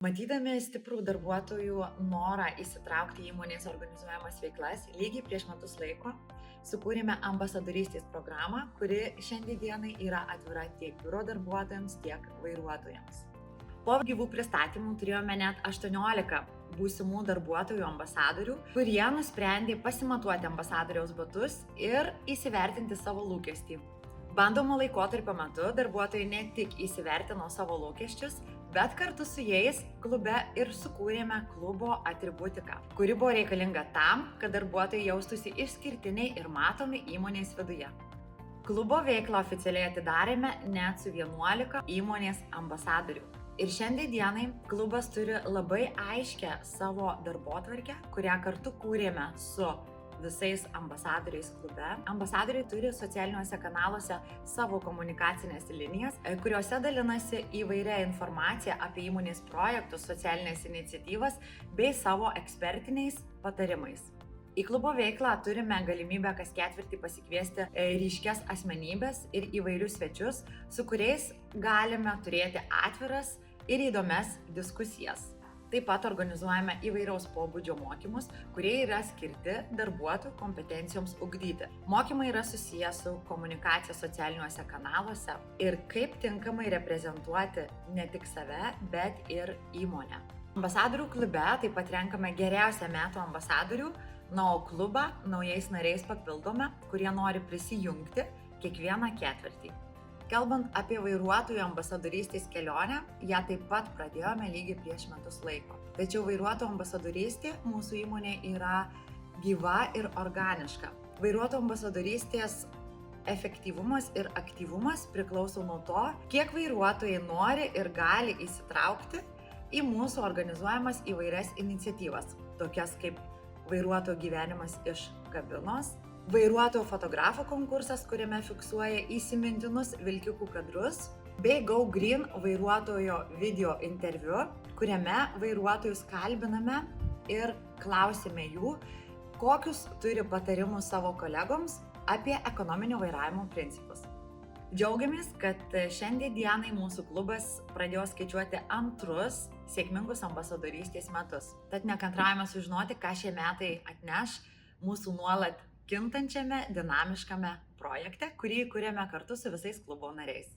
Matydami stiprų darbuotojų norą įsitraukti į įmonės organizuojamas veiklas, lygiai prieš metus laiko sukūrėme ambasadorystės programą, kuri šiandienai yra atvira tiek biuro darbuotojams, tiek vairuotojams. Po gyvų pristatymų turėjome net 18 būsimų darbuotojų ambasadorių, kurie nusprendė pasimatuoti ambasadoriaus batus ir įsivertinti savo lūkestį. Bandomo laikotarpio metu darbuotojai ne tik įsivertino savo lūkesčius, bet kartu su jais klube ir sukūrėme klubo atributiką, kuri buvo reikalinga tam, kad darbuotojai jaustųsi išskirtiniai ir matomi įmonės viduje. Klubo veiklą oficialiai atidarėme net su 11 įmonės ambasadorių. Ir šiandienai klubas turi labai aiškę savo darbotvarkę, kurią kartu kūrėme su visais ambasadoriais klube. Ambasadoriai turi socialiniuose kanaluose savo komunikacinės linijas, kuriuose dalinasi įvairia informacija apie įmonės projektus, socialinės iniciatyvas bei savo ekspertiniais patarimais. Į klubo veiklą turime galimybę kas ketvirtį pasikviesti ryškias asmenybės ir įvairius svečius, su kuriais galime turėti atviras ir įdomias diskusijas. Taip pat organizuojame įvairaus pobūdžio mokymus, kurie yra skirti darbuotojų kompetencijoms ugdyti. Mokymai yra susiję su komunikacija socialiniuose kanaluose ir kaip tinkamai reprezentuoti ne tik save, bet ir įmonę. Ambasadorių klube taip pat renkame geriausią metų ambasadorių, o klubą naujais nariais papildome, kurie nori prisijungti kiekvieną ketvirtį. Kalbant apie vairuotojų ambasadorystės kelionę, ją taip pat pradėjome lygiai prieš metus laiko. Tačiau vairuotojų ambasadorystė mūsų įmonė yra gyva ir organiška. Vairuotojų ambasadorystės efektyvumas ir aktyvumas priklauso nuo to, kiek vairuotojai nori ir gali įsitraukti į mūsų organizuojamas įvairias iniciatyvas, tokias kaip vairuotojų gyvenimas iš kabinos, vairuotojų fotografo konkursas, kuriame fiksuoja įsimintinus vilkikų kadrus, bei Go Green vairuotojo video interviu, kuriame vairuotojus kalbiname ir klausime jų, kokius turi patarimus savo kolegoms apie ekonominio vairavimo principus. Džiaugiamės, kad šiandienai mūsų klubas pradėjo skaičiuoti antrus sėkmingus ambasadorystės metus. Tad nekantraujame sužinoti, ką šie metai atneš mūsų nuolat kintančiame, dinamiškame projekte, kurį kuriame kartu su visais klubo nariais.